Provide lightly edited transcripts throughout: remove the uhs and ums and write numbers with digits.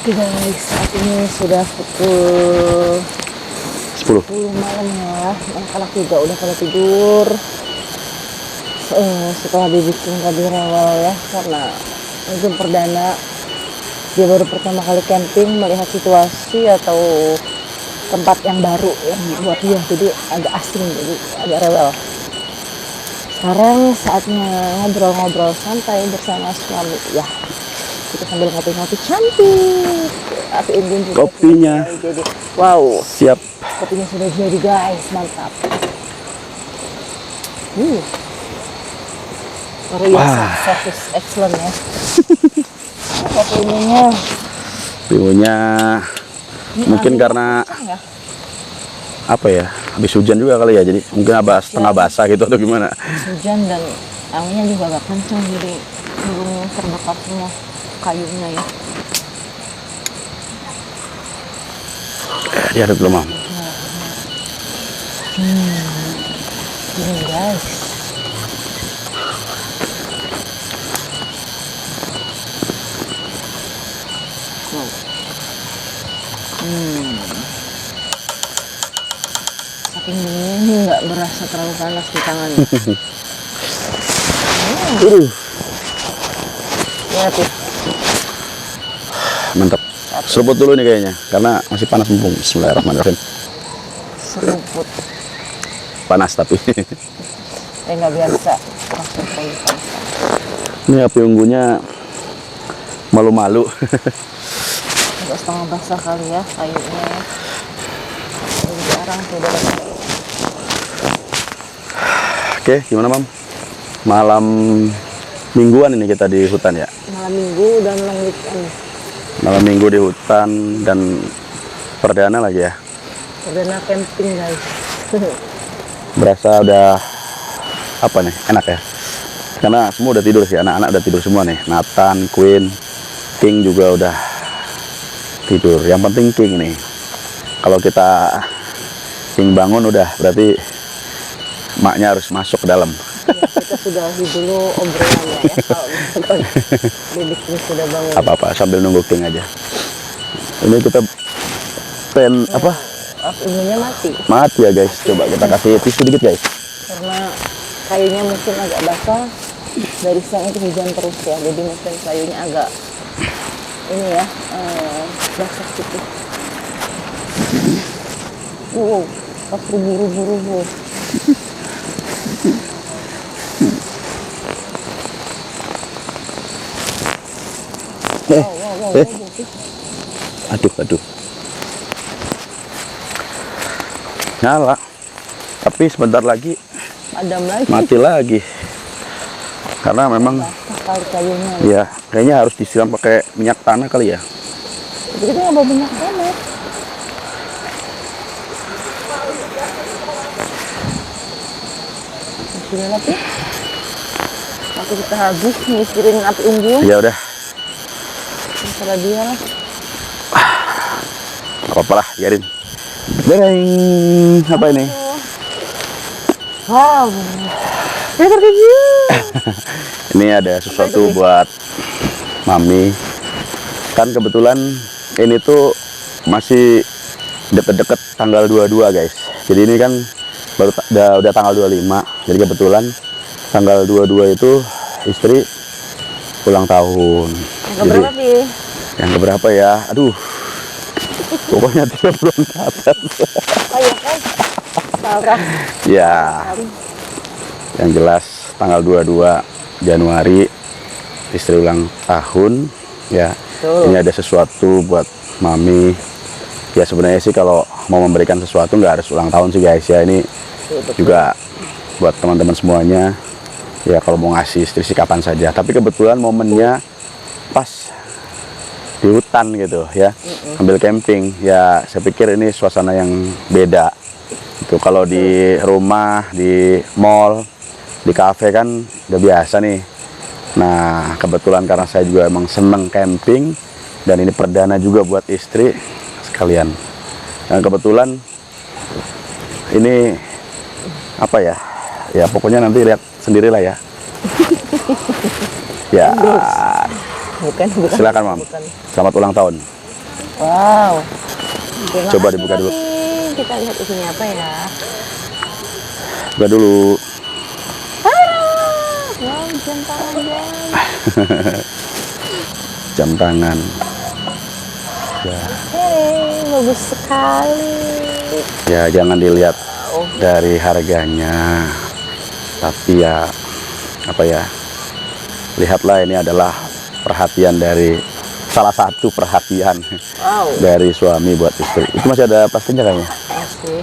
Oke guys, saat ini sudah pukul 10. 10 malam ya. Anak-anak juga udah pada tidur. Setelah dibikin tadi rewel ya, karena mungkin perdana dia baru pertama kali camping, melihat situasi atau tempat yang baru yang buat dia, jadi agak asing, jadi agak rewel. Sekarang saatnya ngobrol-ngobrol santai bersama suami ya. Kita sambil ngopi-ngopi cantik. Api unggun juga Kopinya sudah jadi. Wow, siap. kopinya sudah jadi guys, mantap. Luar biasa, service excellent ya. Kopi ininya Piunya mungkin karena ya. apa ya, habis hujan juga kali ya, jadi mungkin setengah basah gitu atau gimana. Hujan dan anginnya juga agak kencang, jadi belum terbakar semua kayunya ya. Diaduk dulu, Mam. Ini guys. Wow. Saking dinginnya nggak berasa terlalu panas di tangannya. Ya, Pip. Mantap. Seruput dulu nih kayaknya, karena masih panas mumpung. Bismillahirrahmanirrahim. Seruput. Panas tapi. Nggak biasa. Langsung panas. Ini api unggunya malu-malu. Agak setengah basah kali ya kayunya. Jadi jarang tidak. Oke, gimana, Mam? Malam mingguan ini kita di hutan ya. Malam minggu dan long weekend. Malam minggu di hutan dan perdana lagi ya. Perdana camping guys. Berasa udah apa nih, enak ya. Karena semua udah tidur sih, anak-anak udah tidur semua nih. Nathan, Queen, King juga udah tidur. Yang penting King nih. Kalau kita King bangun udah berarti maknya harus masuk ke dalam. Ya, kita sudahi dulu obrolannya ya. Kalau misalkan bibitnya sudah bangun. Apa-apa sambil nunggu King aja. Ini kita apa? Ininya mati. Mati ya guys. Coba kita kasih tisu dikit guys. Karena kayunya mungkin agak basah. Dari siang itu hujan terus ya. Jadi mungkin kayunya agak ini ya, basah gitu. Wow, pas buru-buru. Aduh. Nyala. Tapi sebentar lagi Padam lagi. mati lagi. Karena memang Kali kayunya. ya kayaknya harus disiram pakai minyak tanah kali ya. Jadi kita nggak bawa minyak tanah. Sudah nanti. Waktu kita habis mikirin api unggun. Ya udah. Masalah dia lah. Gak apa-apa lah, biarin. Dereng. Apa ini? Wow. Ini ada sesuatu buat Mami. Kan kebetulan ini tuh masih deket-deket tanggal 22 guys. Jadi ini kan baru udah tanggal 25. Jadi kebetulan tanggal 22 itu istri ulang tahun. Yang keberapa sih? Yang keberapa ya? Aduh. Pokoknya 30 ke atas. Oh iya kan? Parah. Ya. Yang jelas tanggal 22 Januari istri ulang tahun ya. Ini ada sesuatu buat Mami. Ya sebenarnya sih kalau mau memberikan sesuatu nggak harus ulang tahun sih guys ya. Ini juga buat teman-teman semuanya. Ya kalau mau ngasih istri sih kapan saja. Tapi kebetulan momennya pas di hutan gitu ya. Ambil camping. Ya saya pikir ini suasana yang beda. Itu kalau di rumah, di mall, di kafe kan udah biasa nih. Nah kebetulan karena saya juga emang seneng camping dan ini perdana juga buat istri sekalian. Dan kebetulan ini apa ya? Ya pokoknya nanti lihat sendirilah ya. Ya. Bukan. Silakan Mam. Bukan. Selamat ulang tahun. Wow. Terima Coba kasih, dibuka dulu. Papi. Kita lihat isinya apa ya. Buka dulu. Wow, jam tangan guys. Jam tangan. Ya, Hei, bagus sekali. ya jangan dilihat dari harganya, tapi ya apa ya, lihatlah ini adalah perhatian dari salah satu perhatian Wow. dari suami buat istri. Itu masih ada plastiknya kayaknya. Pasti.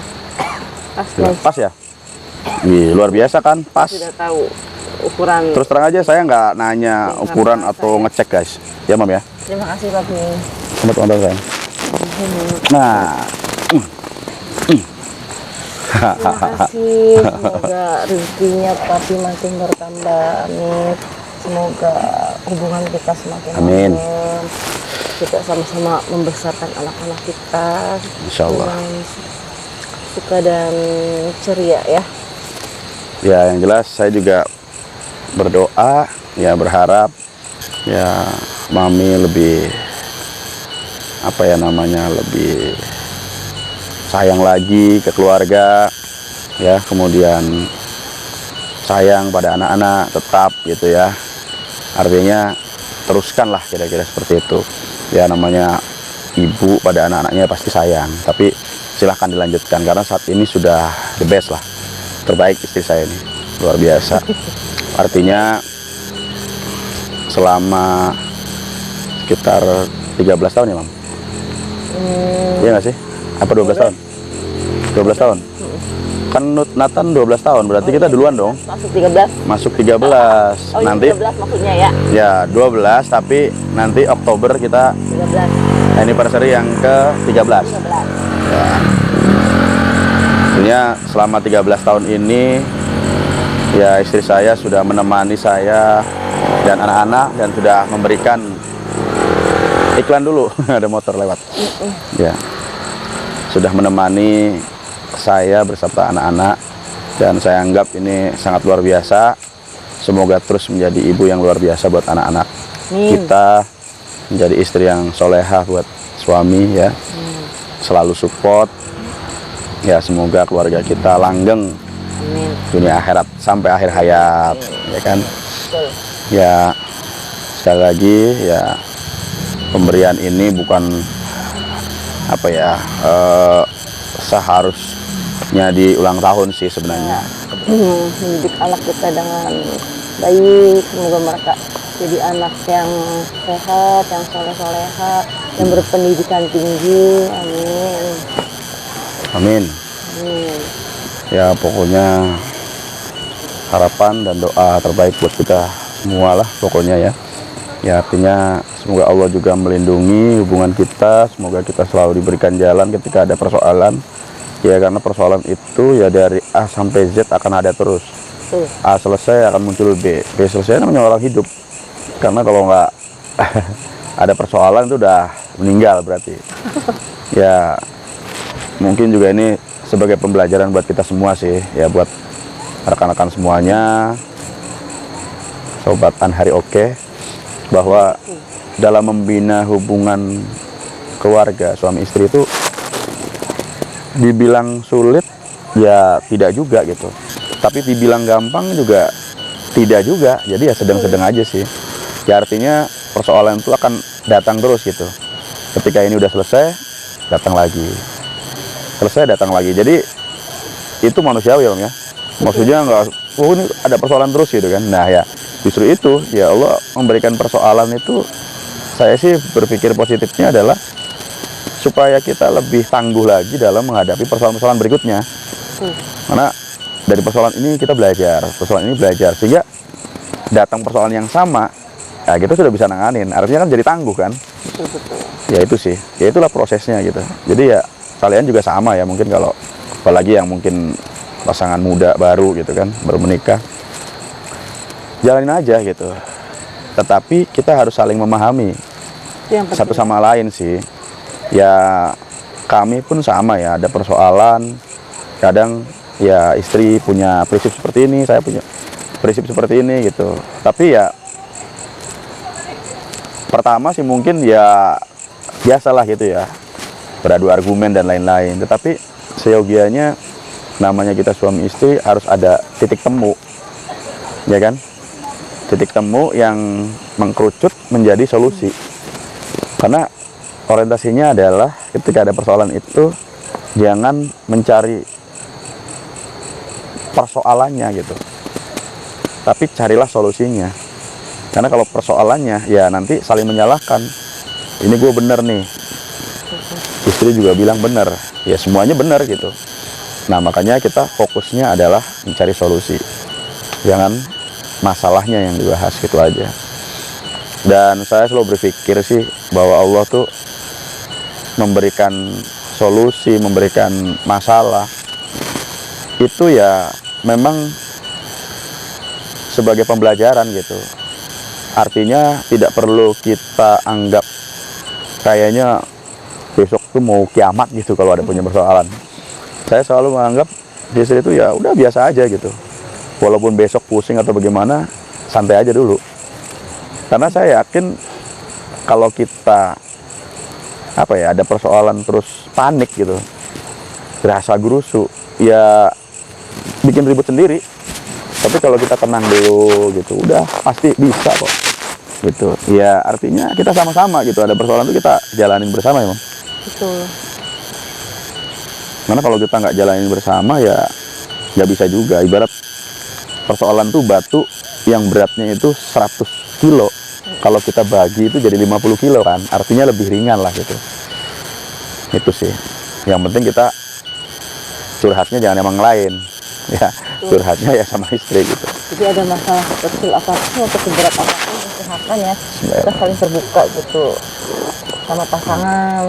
Pas Ya, guys. pas ya. Wih, luar biasa kan, pas. Sudah tahu ukuran. Terus terang aja saya nggak nanya ukuran atau ngecek guys. Ya mam ya. Terima kasih Papi. Sama teman-teman saya. Nah, Terima kasih. Semoga rezekinya Papi makin bertambah. Amin. Semoga hubungan kita semakin Amin. langgeng. Kita sama-sama membesarkan anak-anak kita. Insya Allah. Dengan suka dan ceria ya. Ya yang jelas saya juga berdoa, ya berharap ya mami lebih apa ya namanya, lebih sayang lagi ke keluarga, ya kemudian sayang pada anak-anak tetap gitu ya. Artinya teruskanlah kira-kira seperti itu. Ya namanya ibu pada anak-anaknya pasti sayang, tapi silahkan dilanjutkan karena saat ini sudah the best lah, terbaik istri saya ini, luar biasa. Artinya selama sekitar 13 tahun ya mam? Iya nggak sih? Apa 12 tahun? 12 tahun? Kan Nathan 12 tahun, berarti kita duluan dong. Masuk 13. Masuk 13. Oh, Nanti 13 maksudnya ya. ya 12, tapi nanti Oktober kita 13. anniversary yang ke 13. 13. Ya. Artinya selama 13 tahun ini ya istri saya sudah menemani saya dan anak-anak dan sudah memberikan iklan dulu. Ada motor lewat. Ya. Sudah menemani saya beserta anak-anak dan saya anggap ini sangat luar biasa. Semoga terus menjadi ibu yang luar biasa buat anak-anak kita, menjadi istri yang solehah buat suami ya. Selalu support ya, semoga keluarga kita langgeng. Amin. Dunia akhirat sampai akhir hayat. Ya kan. Betul. Ya sekali lagi ya, pemberian ini bukan apa ya, seharusnya di ulang tahun sih sebenarnya. Mendidik anak kita dengan baik, semoga mereka jadi anak yang sehat, yang soleh-soleha, yang berpendidikan tinggi. Amin. Amin. Amin. Ya pokoknya harapan dan doa terbaik buat kita semua lah pokoknya ya. Ya artinya semoga Allah juga melindungi hubungan kita, semoga kita selalu diberikan jalan ketika ada persoalan. Ya karena persoalan itu ya dari A sampai Z akan ada terus. A selesai akan muncul B, B selesai namanya orang hidup. Karena kalau nggak ada persoalan itu udah meninggal berarti. Ya mungkin juga ini sebagai pembelajaran buat kita semua sih, ya buat rekan-rekan semuanya, sobat Anhari Oke, bahwa dalam membina hubungan keluarga suami istri itu dibilang sulit ya tidak juga gitu, tapi dibilang gampang juga tidak juga, jadi ya sedang-sedang aja sih ya. Artinya persoalan itu akan datang terus gitu, ketika ini udah selesai datang lagi, selesai datang lagi, jadi itu manusiawi ya, maksudnya nggak oh ini ada persoalan terus gitu kan. Nah ya justru itu ya, Allah memberikan persoalan itu, saya sih berpikir positifnya adalah supaya kita lebih tangguh lagi dalam menghadapi persoalan-persoalan berikutnya. Karena dari persoalan ini kita belajar, persoalan ini belajar, sehingga datang persoalan yang sama ya kita sudah bisa nanganin, artinya kan jadi tangguh kan. Ya itu sih, ya itulah prosesnya gitu. Jadi ya kalian juga sama ya, mungkin kalau apalagi yang mungkin pasangan muda baru gitu kan, baru menikah, jalanin aja gitu, tetapi kita harus saling memahami satu sama lain sih. Ya kami pun sama ya, ada persoalan kadang ya, istri punya prinsip seperti ini, saya punya prinsip seperti ini gitu. Tapi ya pertama sih mungkin ya biasalah gitu ya, beradu argumen dan lain-lain. Tetapi seyogianya namanya kita suami istri harus ada titik temu, ya kan? Titik temu yang mengkerucut menjadi solusi. Karena orientasinya adalah ketika ada persoalan itu jangan mencari persoalannya gitu, tapi carilah solusinya. Karena kalau persoalannya ya nanti saling menyalahkan, ini gue bener nih, istri juga bilang bener, ya semuanya bener gitu. Nah makanya kita fokusnya adalah mencari solusi, jangan masalahnya yang dibahas gitu aja. Dan saya selalu berpikir sih bahwa Allah tuh memberikan solusi, memberikan masalah itu ya memang sebagai pembelajaran gitu. Artinya tidak perlu kita anggap kayaknya besok tuh mau kiamat gitu kalau ada punya persoalan. Saya selalu menganggap istri itu ya udah biasa aja gitu. Walaupun besok pusing atau bagaimana, santai aja dulu. Karena saya yakin kalau kita ada persoalan terus panik gitu, berasa gerusu, ya bikin ribut sendiri. Tapi kalau kita tenang dulu gitu, udah pasti bisa kok gitu. Ya artinya kita sama-sama gitu, ada persoalan itu kita jalanin bersama ya Mam. Betul. Karena kalau kita nggak jalanin bersama ya nggak bisa juga. Ibarat persoalan tuh batu yang beratnya itu 100 kilo, kalau kita bagi itu jadi 50 kilo kan, artinya lebih ringan lah gitu. Itu sih yang penting, kita curhatnya jangan emang lain ya, curhatnya ya sama istri gitu. Jadi ada masalah kecil apapun atau seberat apapun, usahakan ya kita saling terbuka gitu sama pasangan,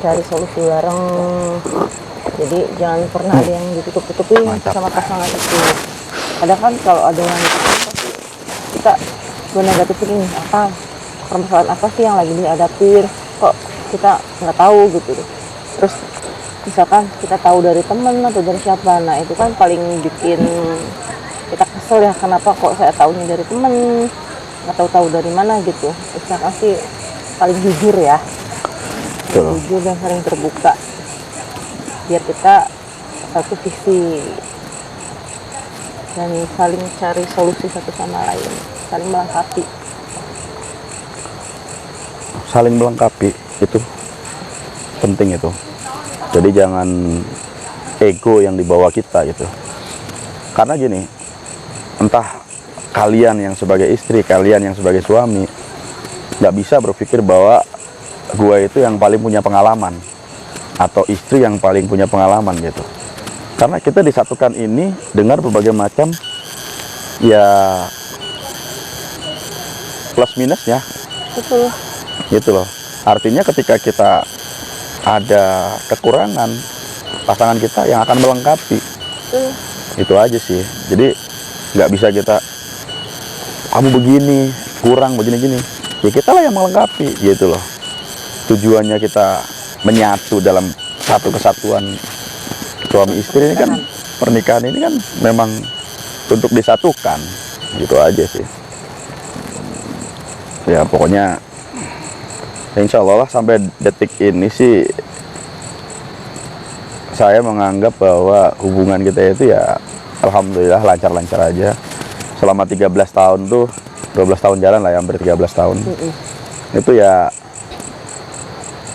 cari solusi bareng. Jadi jangan pernah ada yang ditutup-tutupin sama pasangan itu. Kadang kan kalau ada yang ditutupin pasti kita bernegatifin, ini apa permasalahan apa sih yang lagi dihadapin, kok kita nggak tahu gitu. Terus misalkan kita tahu dari teman atau dari siapa, nah itu kan paling bikin kita kesel ya, kenapa kok saya tahunya dari teman, nggak tahu dari mana gitu. Misalkan sih paling jujur ya, jujur dan saling terbuka, biar kita satu visi dan saling cari solusi satu sama lain, saling melengkapi. Saling melengkapi itu penting itu. Jadi jangan ego yang dibawa kita gitu. Karena gini, entah kalian yang sebagai istri, kalian yang sebagai suami, nggak bisa berpikir bahwa gua itu yang paling punya pengalaman atau istri yang paling punya pengalaman gitu. Karena kita disatukan ini dengar berbagai macam ya plus minusnya. Betul. Gitu loh. Artinya ketika kita ada kekurangan, pasangan kita yang akan melengkapi. Itu aja sih. Jadi nggak bisa kita kamu begini kurang begini-gini, ya kita lah yang melengkapi gitu loh. Tujuannya kita menyatu dalam satu kesatuan suami istri ini kan, pernikahan ini kan memang untuk disatukan, gitu aja sih. Ya pokoknya insya Allah sampai detik ini sih saya menganggap bahwa hubungan kita itu ya alhamdulillah lancar-lancar aja. Selama 13 tahun tuh, 12 tahun jalan lah ya, hampir 13 tahun. Itu ya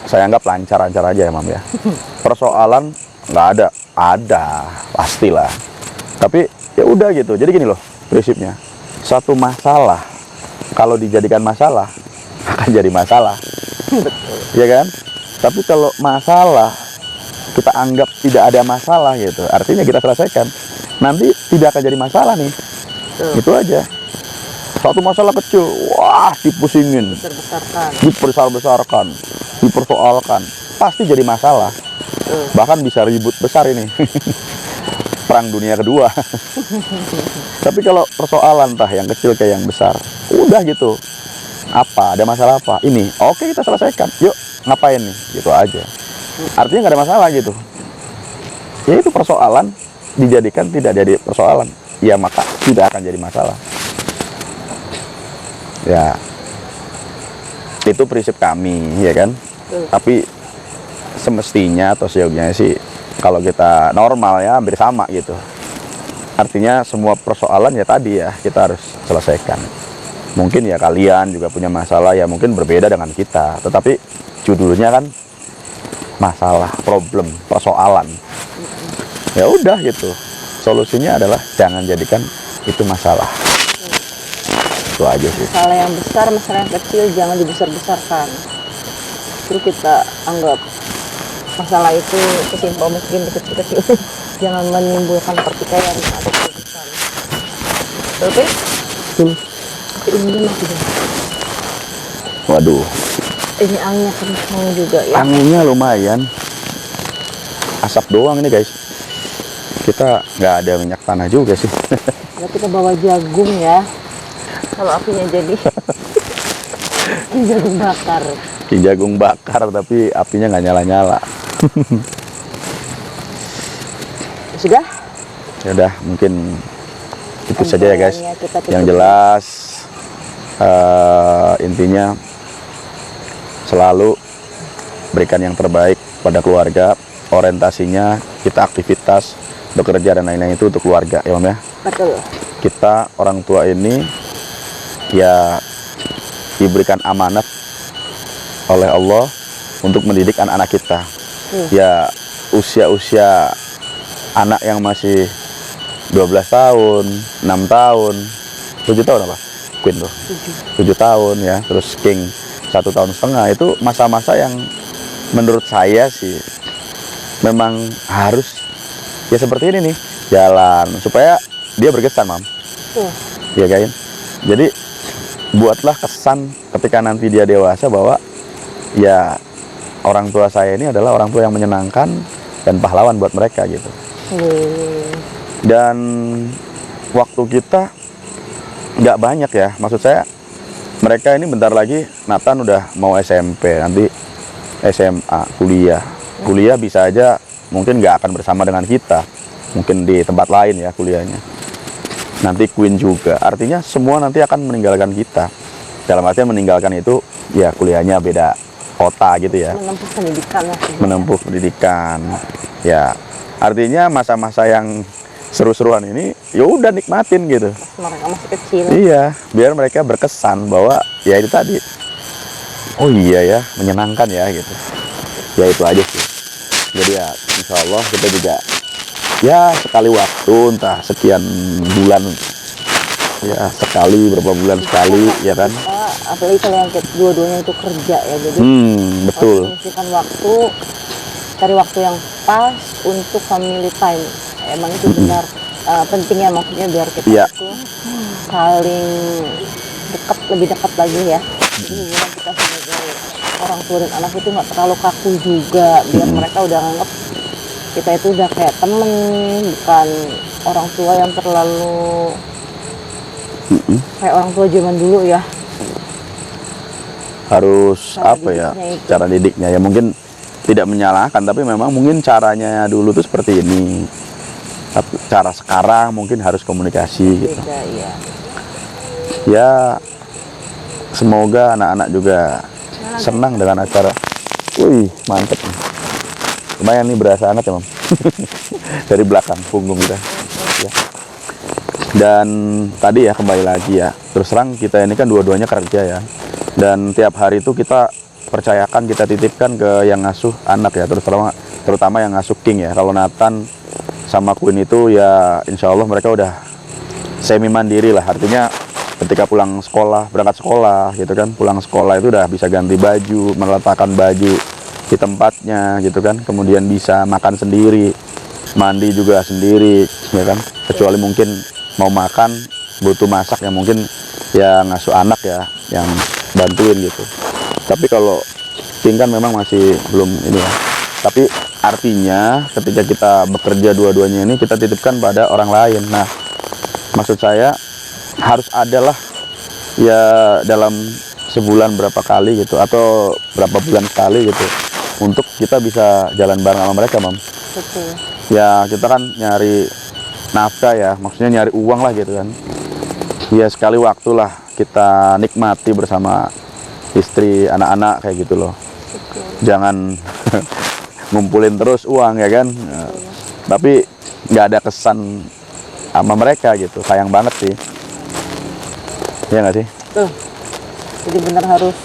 saya anggap lancar-lancar aja ya Mam ya. Persoalan nggak ada pastilah. Tapi ya udah gitu. Jadi gini loh prinsipnya, satu masalah kalau dijadikan masalah akan jadi masalah. Ya kan? Tapi kalau masalah kita anggap tidak ada masalah gitu, artinya kita selesaikan, nanti tidak akan jadi masalah nih. Itu aja. Satu masalah kecil, wah dipusingin, dibesar-besarkan, dipersoalkan, pasti jadi masalah. Bahkan bisa ribut besar ini. Perang dunia kedua. Tapi kalau persoalan entah yang kecil kayak yang besar, udah gitu. Apa, ada masalah apa? Ini, oke kita selesaikan. Yuk, ngapain nih? Gitu aja. Artinya nggak ada masalah gitu. Ya itu persoalan dijadikan tidak jadi persoalan, ya maka tidak akan jadi masalah. Ya, itu prinsip kami, ya kan? Tapi semestinya atau seyogianya sih kalau kita normal ya hampir sama gitu. Artinya semua persoalan ya tadi ya kita harus selesaikan. Mungkin ya kalian juga punya masalah ya mungkin berbeda dengan kita, tetapi judulnya kan masalah, problem, persoalan. Ya udah gitu. Solusinya adalah jangan jadikan itu masalah. Itu aja sih. Masalah yang besar, masalah yang kecil jangan dibesar-besarkan. Terus kita anggap masalah itu sesimpel mungkin kecil-kecil. Jangan menimbulkan pertikaian atau keputusan. Oke? Betul. Ini masih. Waduh, Ini anginnya kencang juga ya. anginnya lumayan. Asap doang ini guys. Kita nggak ada minyak tanah juga sih. Ya, kita bawa jagung ya. Kalau apinya jadi jagung bakar. Di jagung bakar tapi apinya nggak nyala-nyala. Sudah? Ya udah mungkin itu saja ya guys. Obrolannya kita tutup. Yang jelas intinya selalu berikan yang terbaik pada keluarga. Orientasinya kita aktivitas bekerja dan lain-lain itu untuk keluarga ya Om ya. Betul. Kita orang tua ini ya diberikan amanat oleh Allah untuk mendidik anak-anak kita. Ya usia-usia anak yang masih 12 tahun, 6 tahun, 7 tahun apa? Queen tuh. 7 tahun ya, terus King 1,5 tahun itu masa-masa yang menurut saya sih memang harus ya seperti ini nih, jalan supaya dia berkesan, Mam. Iya kan? Jadi buatlah kesan ketika nanti dia dewasa bahwa ya orang tua saya ini adalah orang tua yang menyenangkan dan pahlawan buat mereka gitu. Dan waktu kita nggak banyak ya, maksud saya mereka ini bentar lagi Nathan udah mau SMP, nanti SMA, kuliah bisa aja mungkin nggak akan bersama dengan kita, mungkin di tempat lain ya kuliahnya. Nanti Queen juga, artinya semua nanti akan meninggalkan kita. Dalam artian meninggalkan itu ya kuliahnya beda kota gitu ya. Menempuh pendidikan lah. Menempuh pendidikan. Ya, artinya masa-masa yang seru-seruan ini ya udah nikmatin gitu. Mereka masih kecil. Iya, biar mereka berkesan bahwa ya itu tadi. Oh iya ya, menyenangkan ya gitu. Ya itu aja sih. Jadi ya insya Allah kita juga ya sekali waktu entah sekian bulan ya sekali berapa bulan sekali ya kan. Apalagi kalau yang dua-duanya itu kerja ya, jadi betul. menyisihkan waktu, cari waktu yang pas untuk family time. Emang itu benar pentingnya, maksudnya biar kita itu saling dekat, lebih dekat lagi ya. Jadi hubungan kita sebagai orang tua dan anak itu nggak terlalu kaku juga, biar mereka udah nganggap kita itu udah kayak temen, bukan orang tua yang terlalu kayak orang tua zaman dulu ya. Harus apa ya, cara didiknya ya mungkin tidak menyalahkan, tapi memang mungkin caranya dulu tuh seperti ini, tapi cara sekarang mungkin harus komunikasi gitu. Beda, ya. Ya semoga anak-anak juga senang dengan acara. Wih mantep nih, lumayan nih berasa hangat ya Mam. Dari belakang punggung kita ya. Dan tadi ya kembali lagi ya, terus terang kita ini kan dua-duanya kerja ya, dan tiap hari itu kita percayakan, kita titipkan ke yang ngasuh anak ya, terutama yang ngasuh King ya. Kalau Nathan sama Queen itu ya insya Allah mereka udah semi mandiri lah, artinya ketika pulang sekolah, berangkat sekolah gitu kan, pulang sekolah itu udah bisa ganti baju, meletakkan baju di tempatnya gitu kan, kemudian bisa makan sendiri, mandi juga sendiri ya kan, kecuali mungkin mau makan butuh masak ya mungkin ya ngasuh anak ya yang bantuin gitu. Tapi kalau King kan memang masih belum ini ya, tapi artinya ketika kita bekerja dua-duanya ini kita titipkan pada orang lain. Nah maksud saya harus adalah ya dalam sebulan berapa kali gitu, atau berapa bulan sekali gitu, untuk kita bisa jalan bareng sama mereka, Mam. Betul. Ya kita kan nyari nafkah ya, maksudnya nyari uang lah gitu kan. Ya sekali waktu lah kita nikmati bersama istri, anak-anak kayak gitu loh. Jangan ngumpulin terus uang ya kan. Tapi nggak ada kesan sama mereka gitu. Sayang banget sih. Iya nggak sih? Tuh. Jadi benar harus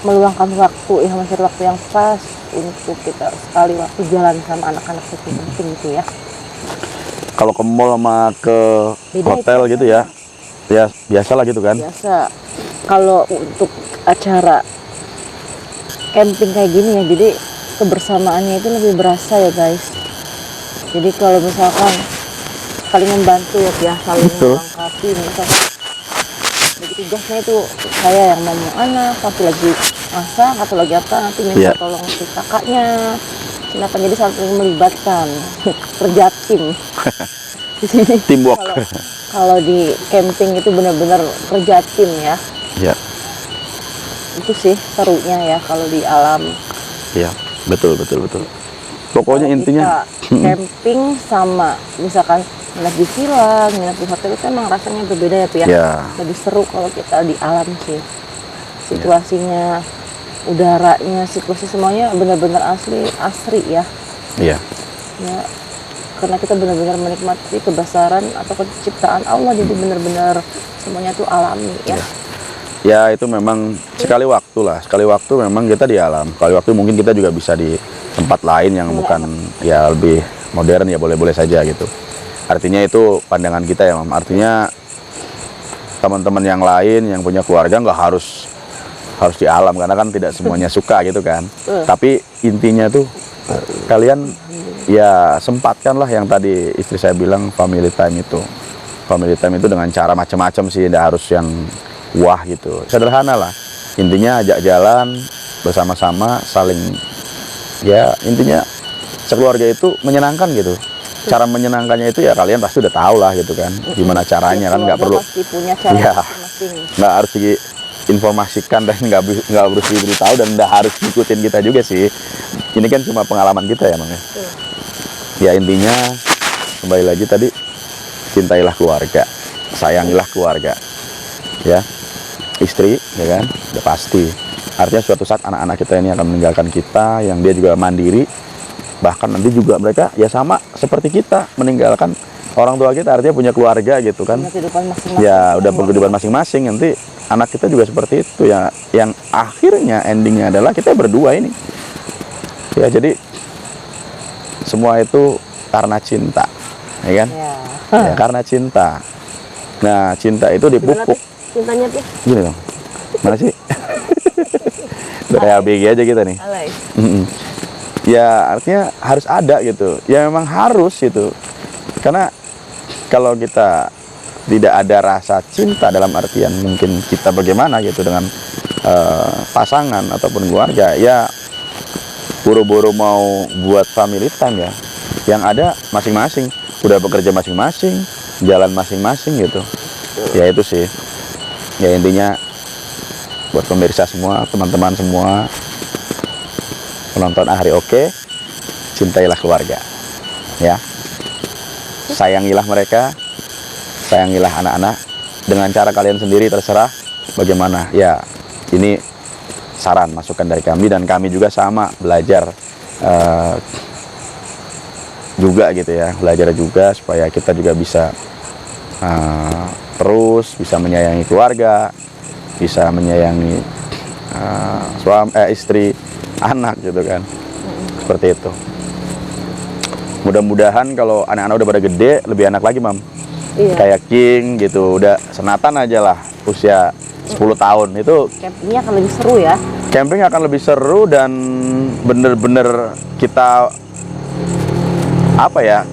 meluangkan waktu ya, mencari waktu yang pas untuk kita sekali waktu jalan sama anak-anak itu penting gitu ya. Kalau ke mall sama ke Beda hotel itu. gitu ya, ya biasalah gitu kan. Biasa kalau untuk acara camping kayak gini ya, jadi kebersamaannya itu lebih berasa ya guys. Jadi kalau misalkan saling membantu ya saling Betul. melengkapi, misalkan bagi tugasnya itu saya yang mau anak, satu lagi masak, satu lagi apa, nanti minta Iya. tolong si kakaknya. Kenapa, jadi saling melibatkan kerja tim. Di sini Teamwork. kalau di camping itu benar-benar kerja tim ya. Ya, Itu sih serunya ya kalau di alam. ya, betul, betul, betul. Pokoknya Kalau intinya, kita camping sama misalkan nginep di villa, nginep di hotel itu emang rasanya berbeda ya, Pi ya. ya, Lebih seru kalau kita di alam sih. Situasinya, udaranya, situasi semuanya benar-benar asri ya. ya, Ya, karena kita benar-benar menikmati kebesaran atau penciptaan Allah, jadi benar-benar semuanya tuh alami ya. ya itu memang sekali waktu lah. Sekali waktu memang kita di alam. Sekali waktu mungkin kita juga bisa di tempat lain yang bukan ya lebih modern ya boleh-boleh saja gitu. Artinya itu pandangan kita ya, Mam. Artinya teman-teman yang lain yang punya keluarga nggak harus di alam karena kan tidak semuanya suka gitu kan. Tapi intinya tuh kalian ya sempatkanlah yang tadi istri saya bilang family time itu. Family time itu dengan cara macam-macam sih, tidak harus yang wah gitu. Sederhana lah. Intinya ajak jalan bersama-sama, saling ya intinya sekeluarga itu menyenangkan gitu. Cara menyenangkannya itu ya kalian pasti udah tahu lah gitu kan. Gimana caranya kan, nggak perlu. Pasti punya cara Ya. masing-masing. Nggak harus diinformasikan dan nggak harus diberitahu dan nggak harus ngikutin kita juga sih. Ini kan cuma pengalaman kita ya, Mang ya. Ya intinya kembali lagi tadi, cintailah keluarga, sayangilah keluarga, ya istri, ya kan, udah pasti. Artinya suatu saat anak-anak kita ini akan meninggalkan kita, yang dia juga mandiri, bahkan nanti juga mereka ya sama seperti kita meninggalkan orang tua kita, artinya punya keluarga gitu kan. Punya kehidupan masing-masing. Ya udah berkehidupan masing-masing, nanti anak kita juga seperti itu ya, yang akhirnya endingnya adalah kita berdua ini. Ya jadi semua itu karena cinta, ya kan? Ya. Ya, karena cinta. Nah, cinta itu Gimana, dipupuk. Pi? Cintanya Pi? Gini dong. Mana sih? Udah kayak ABG aja kita nih. Alay. Ya, artinya harus ada gitu. Ya memang harus itu. Karena kalau kita tidak ada rasa cinta dalam artian mungkin kita bagaimana gitu dengan pasangan ataupun keluarga, ya buru-buru mau buat family time ya. Yang ada masing-masing udah bekerja masing-masing, jalan masing-masing gitu. Ya itu sih. Ya intinya buat pemirsa semua, teman-teman semua, penonton Ahri Oke, cintailah keluarga. Ya. Sayangilah mereka, sayangilah anak-anak dengan cara kalian sendiri, terserah bagaimana. Ya, ini saran masukan dari kami, dan kami juga sama belajar juga gitu ya, belajar juga supaya kita juga bisa terus bisa menyayangi keluarga, bisa menyayangi istri, anak gitu kan. Seperti itu. Mudah-mudahan kalau anak-anak udah pada gede, lebih enak lagi, Mam. Iya. Kayak King gitu, udah senatan aja lah, usia 10 tahun itu Campingnya akan lebih seru ya. camping akan lebih seru, dan bener-bener kita apa ya,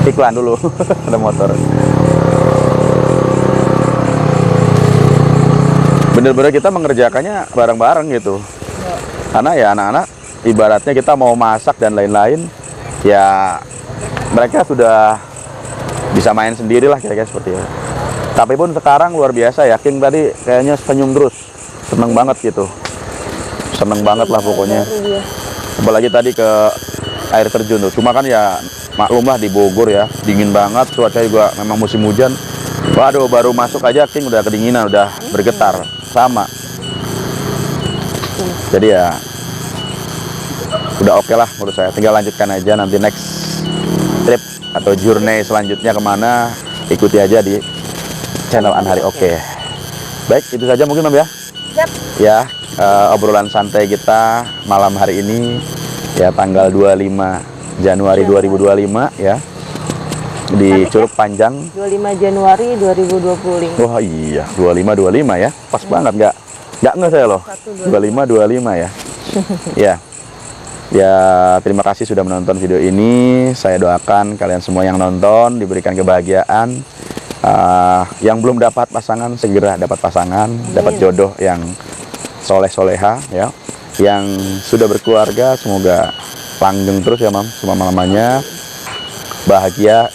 iklan dulu. Ada motor. Bener-bener kita mengerjakannya bareng-bareng gitu. Karena ya anak-anak ibaratnya kita mau masak dan lain-lain, ya mereka sudah bisa main sendiri lah kira-kira seperti itu. Tapi pun sekarang luar biasa ya, King tadi kayaknya senyum terus, seneng banget gitu, seneng banget lah pokoknya. Apalagi tadi ke air terjun tuh, cuma kan ya maklum lah di Bogor ya, dingin banget, cuaca juga memang musim hujan. Waduh, baru masuk aja King udah kedinginan, udah bergetar sama. Jadi ya udah oke lah menurut saya. Tinggal lanjutkan aja nanti next trip atau journey selanjutnya kemana, ikuti aja di channel Anhari. Oke. Baik, itu saja mungkin Mam ya. Siap. Ya, obrolan santai kita malam hari ini ya tanggal 25 Januari 2025 ya. Di Curug Panjang 25 Januari 2025. Wah iya, 25 ya. Pas banget nggak nge saya loh. 25 ya. Ya. Ya, terima kasih sudah menonton video ini. Saya doakan kalian semua yang nonton diberikan kebahagiaan. Yang belum dapat pasangan segera dapat pasangan, dapat jodoh yang soleh-soleha ya. Yang sudah berkeluarga semoga langgeng terus ya Mam, selama-lamanya. Bahagia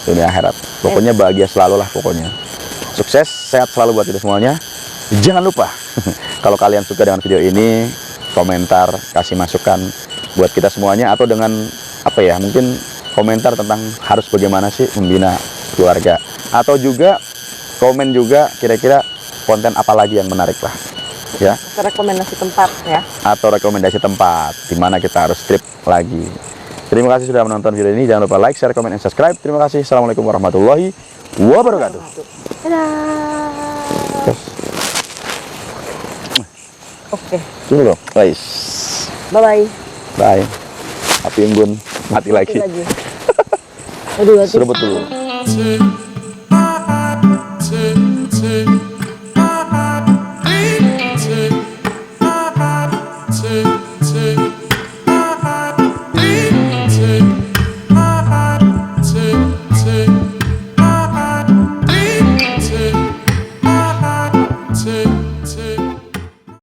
dunia akhirat. Pokoknya bahagia selalu lah pokoknya. Sukses, sehat selalu buat kita semuanya. Jangan lupa kalau kalian suka dengan video ini, komentar, kasih masukan buat kita semuanya, atau dengan apa ya, mungkin komentar tentang harus bagaimana sih membina keluarga, atau juga komen juga kira-kira konten apa lagi yang menarik lah ya, Rekomendasi tempat ya. atau rekomendasi tempat di mana kita harus trip lagi. Terima kasih sudah menonton video ini. Jangan lupa like, share, comment, dan subscribe. Terima kasih. Assalamualaikum warahmatullahi wabarakatuh. Dadah. Oke. Tunggu loh guys. Bye-bye. Bye. Api unggun mati lagi. Aduh, Seruput dulu.